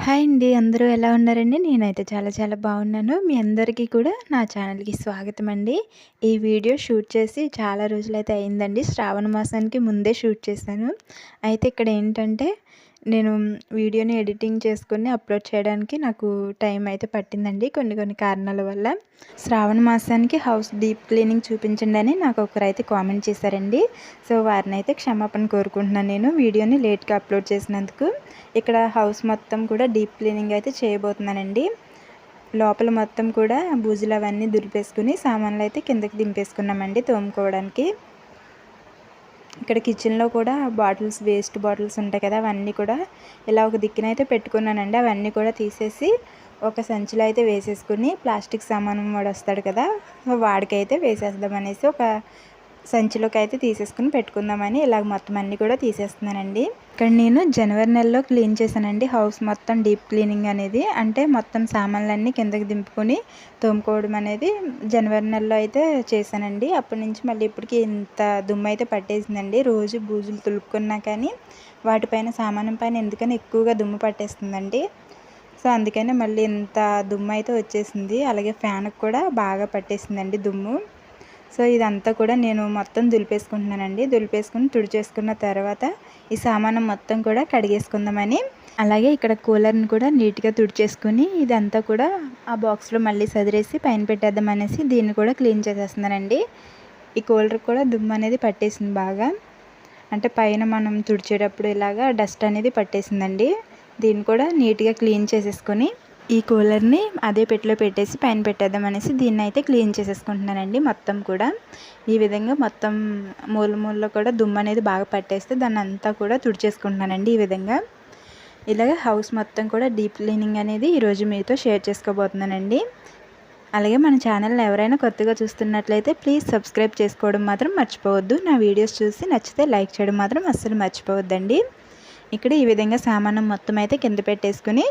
Hi అండి. అందరూ ఎలా ఉన్నారండి? నేనైతే చాలా చాలా బాగున్నాను. మీ అందరికీ కూడా నా ఛానల్‌కి స్వాగతం అండి. ఈ వీడియో షూట్ చేసి చాలా రోజులైతే అయిందండి. శ్రావణ మాసానికి ముందే షూట్ చేశాను. అయితే ఇక్కడ ఏంటంటే నేను వీడియోని ఎడిటింగ్ చేసుకొని అప్లోడ్ చేయడానికి నాకు టైం అయితే పట్టిందండి కొన్ని కొన్ని కారణాల వల్ల. శ్రావణ మాసానికి హౌస్ డీప్ క్లీనింగ్ చూపించండి అని నాకు ఒకరైతే కామెంట్ చేశారండి. సో వారినైతే క్షమాపణ కోరుకుంటున్నాను నేను వీడియోని లేట్‌గా అప్లోడ్ చేసినందుకు. ఇక్కడ హౌస్ మొత్తం కూడా డీప్ క్లీనింగ్ అయితే చేయబోతున్నానండి. లోపల మొత్తం కూడా బూజులు అవన్నీ దులిపేసుకుని సామాన్లు అయితే కిందకి దింపేసుకున్నామండి తోముకోవడానికి. ఇక్కడ కిచెన్లో కూడా బాటిల్స్, వేస్ట్ బాటిల్స్ ఉంటాయి కదా, అవన్నీ కూడా ఇలా ఒక దిక్కునైతే పెట్టుకున్నానండి. అవన్నీ కూడా తీసేసి ఒక సంచిలో అయితే వేసేసుకుని, ప్లాస్టిక్ సామాను వాడు వస్తాడు కదా, వాడికైతే వేసేద్దాం అనేసి ఒక సంచిలోకి అయితే తీసేసుకుని పెట్టుకుందామని ఇలాగ మొత్తం అన్నీ కూడా తీసేస్తున్నానండి. ఇక్కడ నేను జనవరి నెలలో క్లీన్ చేశానండి హౌస్ మొత్తం డీప్ క్లీనింగ్ అనేది. అంటే మొత్తం సామాన్లన్నీ కిందకి దింపుకొని తోముకోవడం అనేది జనవరి నెలలో అయితే చేశానండి. అప్పటి నుంచి మళ్ళీ ఇప్పటికి ఇంత దుమ్ము అయితే పట్టేసిందండి. రోజు బూజులు తులుపుకున్నా కానీ వాటిపైన సామానం పైన ఎందుకని ఎక్కువగా దుమ్ము పట్టేస్తుందండి. సో అందుకనే మళ్ళీ ఇంత దుమ్ము అయితే వచ్చేసింది. అలాగే ఫ్యాన్కి కూడా బాగా పట్టేసిందండి దుమ్ము. సో ఇదంతా కూడా నేను మొత్తం దులిపేసుకుంటున్నానండి. దులిపేసుకుని తుడిచేసుకున్న తర్వాత ఈ సామానం మొత్తం కూడా కడిగేసుకుందామని, అలాగే ఇక్కడ కూలర్ని కూడా నీట్గా తుడిచేసుకుని ఇదంతా కూడా ఆ బాక్స్లో మళ్ళీ సదిరేసి పైన పెట్టేద్దాం అనేసి దీన్ని కూడా క్లీన్ చేసేస్తున్నానండి. ఈ కూలర్ కూడా దుమ్ము అనేది పట్టేసింది బాగా. అంటే పైన మనం తుడిచేటప్పుడు ఇలాగా డస్ట్ అనేది పట్టేసిందండి. దీన్ని కూడా నీట్గా క్లీన్ చేసేసుకొని ఈ కూలర్ని అదే పెట్టెలో పెట్టేసి పైన పెట్టేద్దాం అనేసి దీన్ని అయితే క్లీన్ చేసేసుకుంటున్నానండి. మొత్తం కూడా ఈ విధంగా మొత్తం మూల మూలలో కూడా దుమ్ము అనేది బాగా పట్టేస్తే దాన్ని అంతా కూడా తుడిచేసుకుంటున్నానండి. ఈ విధంగా ఇలాగ హౌస్ మొత్తం కూడా డీప్ క్లీనింగ్ అనేది ఈరోజు మీతో షేర్ చేసుకోబోతున్నానండి. అలాగే మన ఛానల్ని ఎవరైనా కొత్తగా చూస్తున్నట్లయితే ప్లీజ్ సబ్స్క్రైబ్ చేసుకోవడం మాత్రం మర్చిపోవద్దు. నా వీడియోస్ చూసి నచ్చితే లైక్ చేయడం మాత్రం అస్సలు మర్చిపోవద్దండి. ఇక్కడ ఈ విధంగా సామానం మొత్తం అయితే కింద పెట్టేసుకుని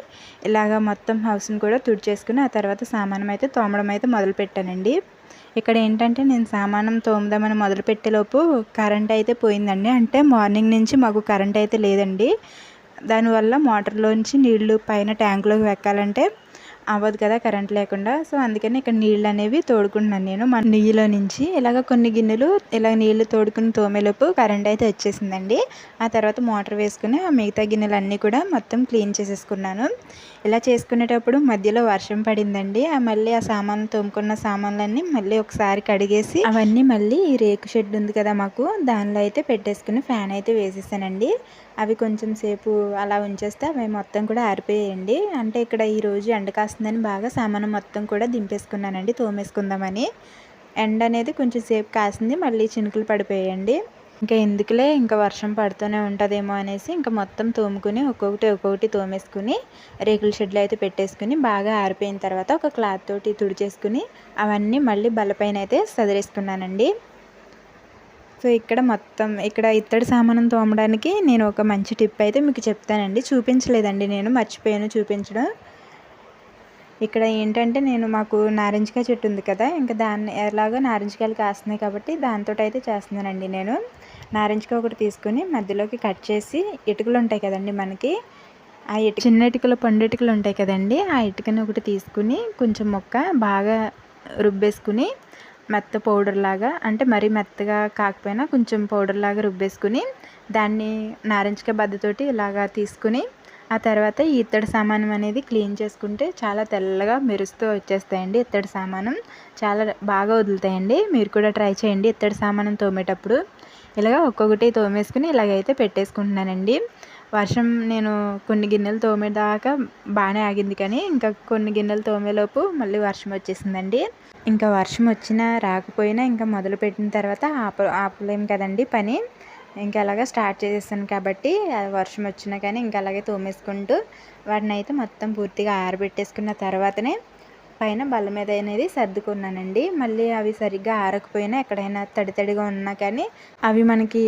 ఇలాగ మొత్తం హౌస్ని కూడా తుడిచేసుకుని ఆ తర్వాత సామానం అయితే తోమడం అయితే మొదలు పెట్టానండి. ఇక్కడ ఏంటంటే నేను సామానం తోముదామని మొదలుపెట్టేలోపు కరెంట్ అయితే పోయిందండి. అంటే మార్నింగ్ నుంచి మాకు కరెంట్ అయితే లేదండి. దానివల్ల మోటార్లోంచి నీళ్లు పైన ట్యాంకులోకి ఎక్కాలంటే అవ్వదు కదా కరెంట్ లేకుండా. సో అందుకని ఇక్కడ నీళ్ళు అనేవి తోడుకుంటున్నాను నేను మన నెయ్యిలో నుంచి. ఇలాగ కొన్ని గిన్నెలు ఇలా నీళ్లు తోడుకుని తోమేలోపు కరెంట్ అయితే వచ్చేసిందండి. ఆ తర్వాత మోటార్ వేసుకుని ఆ మిగతా గిన్నెలన్నీ కూడా మొత్తం క్లీన్ చేసేసుకున్నాను. ఇలా చేసుకునేటప్పుడు మధ్యలో వర్షం పడిందండి. మళ్ళీ ఆ సామాన్లు తోముకున్న సామాన్లన్నీ మళ్ళీ ఒకసారి కడిగేసి అవన్నీ మళ్ళీ ఈ రేకు షెడ్ ఉంది కదా మాకు, దానిలో అయితే పెట్టేసుకుని ఫ్యాన్ అయితే వేసేసానండి. అవి కొంచెం సేపు అలా ఉంచేస్తే అవి మొత్తం కూడా ఆరిపోయాయండి. అంటే ఇక్కడ ఈరోజు ఎండ కాస్తుందని బాగా సామాను మొత్తం కూడా దింపేసుకున్నానండి తోమేసుకుందామని. ఎండ అనేది కొంచెం సేపు కాసింది, మళ్ళీ చినుకులు పడిపోయాయండి. ఇంకా ఎందుకులే ఇంకా వర్షం పడుతూనే ఉంటుందేమో అనేసి ఇంకా మొత్తం తోముకుని ఒక్కొక్కటి తోమేసుకుని రేకుల షెడ్లో అయితే పెట్టేసుకుని బాగా ఆరిపోయిన తర్వాత ఒక క్లాత్ తోటి తుడిచేసుకుని అవన్నీ మళ్ళీ బల్లపైన అయితే సదిరేసుకున్నానండి. సో ఇక్కడ ఇత్తడి సామానం తోమడానికి నేను ఒక మంచి టిప్ అయితే మీకు చెప్తానండి. చూపించలేదండి, నేను మర్చిపోయాను చూపించడం. ఇక్కడ ఏంటంటే మాకు నారింజకాయ చెట్టు ఉంది కదా, ఇంకా దాన్ని ఎలాగో నారింజకాయలు కాస్తున్నాయి కాబట్టి దాంతో అయితే చేస్తున్నానండి నేను. నారింజకాయ ఒకటి తీసుకుని మధ్యలోకి కట్ చేసి ఇటుకలు ఉంటాయి కదండి మనకి, ఆ చిన్న ఇటుకలు పండు ఇటుకలు ఉంటాయి కదండి, ఆ ఇటుకని ఒకటి తీసుకుని కొంచెం బాగా రుబ్బేసుకుని మెత్త పౌడర్ లాగా, అంటే మరీ మెత్తగా కాకపోయినా కొంచెం పౌడర్ లాగా రుబ్బేసుకుని దాన్ని నారింజకాయ బద్దతోటి ఇలాగా తీసుకుని ఆ తర్వాత ఈ ఇత్తడి సామానం అనేది క్లీన్ చేసుకుంటే చాలా తెల్లగా మెరుస్తూ వచ్చేస్తాయండి. ఇత్తడి సామానం చాలా బాగా వదులుతాయండి. మీరు కూడా ట్రై చేయండి ఇత్తడి సామానం తోమేటప్పుడు. ఇలాగ ఒక్కొక్కటి తోమేసుకుని ఇలాగైతే పెట్టేసుకుంటున్నానండి. వర్షం నేను కొన్ని గిన్నెలు తోమేదాకా బాగానే ఆగింది, కానీ ఇంకా కొన్ని గిన్నెలు తోమేలోపు మళ్ళీ వర్షం వచ్చేసిందండి. ఇంకా వర్షం వచ్చినా రాకపోయినా ఇంకా మొదలుపెట్టిన తర్వాత ఆపలేము కదండి పని. ఇంకా అలాగా స్టార్ట్ చేసేసాను కాబట్టి వర్షం వచ్చినా కానీ ఇంకా అలాగే తోమేసుకుంటూ వాటిని అయితే మొత్తం పూర్తిగా ఆరబెట్టేసుకున్న తర్వాతనే పైన బల్ల మీద అనేది సర్దుకున్నానండి. మళ్ళీ అవి సరిగ్గా ఆరకపోయినా ఎక్కడైనా తడి తడిగా ఉన్నా కానీ అవి మనకి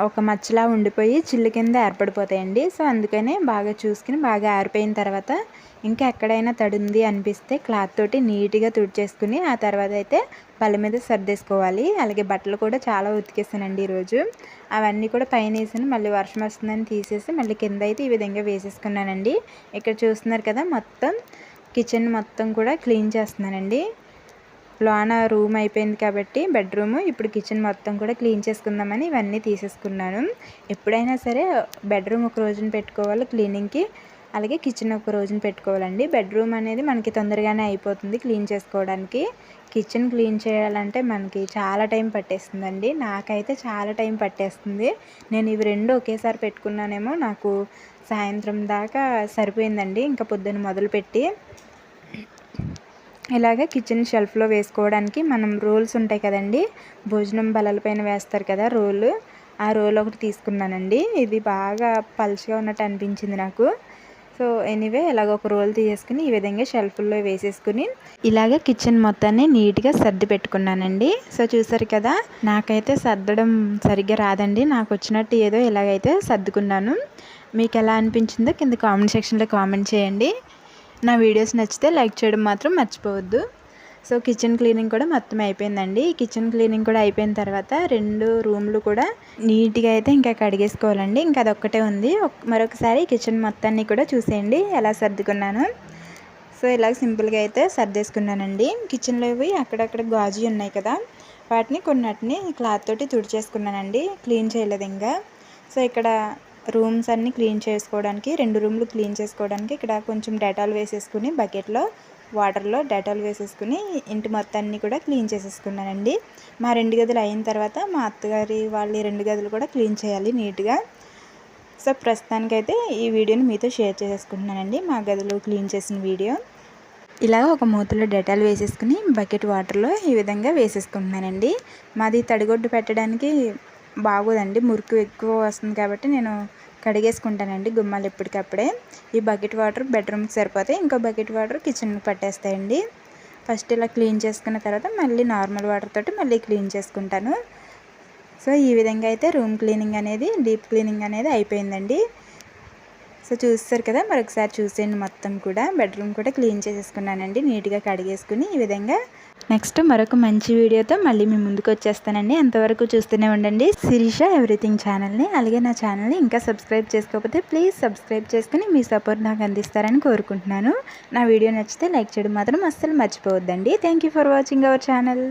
ఒక మచ్చలా ఉండిపోయి చిల్లు కింద ఏర్పడిపోతాయండి. సో అందుకనే బాగా చూసుకుని బాగా ఆరిపోయిన తర్వాత ఇంకా ఎక్కడైనా తడి ఉంది అనిపిస్తే క్లాత్ తోటి నీట్గా తుడిచేసుకుని ఆ తర్వాత అయితే బల్ల మీద సర్దేసుకోవాలి. అలాగే బట్టలు కూడా చాలా ఉతికేసానండి ఈరోజు. అవన్నీ కూడా పైన వేసాను. మళ్ళీ వర్షం వస్తుందని తీసేసి మళ్ళీ కింద అయితే ఈ విధంగా వేసేసుకున్నానండి. ఇక్కడ చూస్తున్నారు కదా, మొత్తం కిచెన్ మొత్తం కూడా క్లీన్ చేస్తున్నానండి. లోన రూమ్ అయిపోయింది కాబట్టి బెడ్రూమ్, ఇప్పుడు కిచెన్ మొత్తం కూడా క్లీన్ చేసుకుందామని ఇవన్నీ తీసేసుకున్నాను. ఎప్పుడైనా సరే బెడ్రూమ్ ఒక రోజున పెట్టుకోవాలి క్లీనింగ్కి, అలాగే కిచెన్ ఒక రోజున పెట్టుకోవాలండి. బెడ్రూమ్ అనేది మనకి తొందరగానే అయిపోతుంది క్లీన్ చేసుకోవడానికి. కిచెన్ క్లీన్ చేయాలంటే మనకి చాలా టైం పట్టేస్తుందండి. నాకైతే చాలా టైం పట్టేస్తుంది. నేను ఇవి రెండు ఒకేసారి పెట్టుకున్నానేమో నాకు సాయంత్రం దాకా సరిపోయిందండి. ఇంకా పొద్దున్న మొదలుపెట్టి ఇలాగ కిచెన్ షెల్ఫ్లో వేసుకోవడానికి మనం రోల్స్ ఉంటాయి కదండి, భోజనం బల్లల పైన వేస్తారు కదా రోలు, ఆ రోల్ ఒకటి తీసుకున్నానండి. ఇది బాగా పలుచగా ఉన్నట్టు అనిపించింది నాకు. సో ఎనీవే ఇలాగ ఒక రోల్ తీసేసుకుని ఈ విధంగా షెల్ఫ్లో వేసేసుకుని ఇలాగ కిచెన్ మొత్తాన్ని నీట్గా సర్ది పెట్టుకున్నానండి. సో చూసారు కదా, నాకైతే సర్దడం సరిగ్గా రాదండి. నాకు వచ్చినట్టు ఏదో ఇలాగైతే సర్దుకున్నాను. మీకు ఎలా అనిపించిందో కింద కామెంట్ సెక్షన్లో కామెంట్ చేయండి. నా వీడియోస్ నచ్చితే లైక్ చేయడం మాత్రం మర్చిపోవద్దు. సో కిచెన్ క్లీనింగ్ కూడా మొత్తం అయిపోయిందండి. కిచెన్ క్లీనింగ్ కూడా అయిపోయిన తర్వాత 2 రూమ్లు కూడా నీట్గా అయితే ఇంకా కడిగేసుకోవాలండి. ఇంకా అదొక్కటే ఉంది. మరొకసారి కిచెన్ మొత్తాన్ని కూడా చూసేయండి ఎలా సర్దుకున్నాను. సో ఇలా సింపుల్గా అయితే సర్దేసుకున్నానండి. కిచెన్లో ఇవి అక్కడక్కడ గాజు ఉన్నాయి కదా, వాటిని కొన్నిటిని క్లాత్ తోటి తుడిచేసుకున్నానండి. క్లీన్ చేయలేదు ఇంకా. సో ఇక్కడ రూమ్స్ అన్నీ క్లీన్ చేసుకోవడానికి 2 రూమ్లు క్లీన్ చేసుకోవడానికి ఇక్కడ కొంచెం డెటాల్ వేసేసుకుని బకెట్లో వాటర్లో డెటాల్ వేసేసుకుని ఇంటి మొత్తాన్ని కూడా క్లీన్ చేసేసుకున్నానండి. మా 2 గదులు అయిన తర్వాత మా అత్తగారి వాళ్ళ 2 గదులు కూడా క్లీన్ చేయాలి నీట్గా. సో ప్రస్తుతానికైతే ఈ వీడియోని మీతో షేర్ చేసేసుకుంటున్నానండి, మా గదులు క్లీన్ చేసిన వీడియో. ఇలా ఒక మూతలో డెటాల్ వేసేసుకుని బకెట్ వాటర్లో ఈ విధంగా వేసేసుకుంటున్నానండి. మాది తడిగొడ్డు పెట్టడానికి బాగోదండి, మురికి ఎక్కువ వస్తుంది కాబట్టి నేను కడిగేసుకుంటానండి గుమ్మాలు ఎప్పటికప్పుడే. ఈ బకెట్ వాటర్ బెడ్రూమ్కి సరిపోతాయి, ఇంకో బకెట్ వాటర్ కిచెన్కి పట్టేస్తాయండి. ఫస్ట్ ఇలా క్లీన్ చేసుకున్న తర్వాత మళ్ళీ నార్మల్ వాటర్ తోటి మళ్ళీ క్లీన్ చేసుకుంటాను. సో ఈ విధంగా అయితే రూమ్ క్లీనింగ్ అనేది, డీప్ క్లీనింగ్ అనేది అయిపోయిందండి. సో చూస్తారు కదా, మరొకసారి చూసేయండి. మొత్తం కూడా బెడ్రూమ్ కూడా క్లీన్ చేసేసుకున్నానండి, నీట్గా కడిగేసుకుని ఈ విధంగా. నెక్స్ట్ మరొక మంచి వీడియోతో మళ్ళీ మీ ముందుకు వచ్చేస్తానండి. అంతవరకు చూస్తూనే ఉండండి శిరీష ఎవ్రీథింగ్ ఛానల్ని. అలాగే నా ఛానల్ని ఇంకా సబ్స్క్రైబ్ చేసుకోకపోతే ప్లీజ్ సబ్స్క్రైబ్ చేసుకుని మీ సపోర్ట్ నాకు అందిస్తారని కోరుకుంటున్నాను. నా వీడియో నచ్చితే లైక్ చేయడం మాత్రం అస్సలు మర్చిపోవద్దండి. Thank you for watching our channel.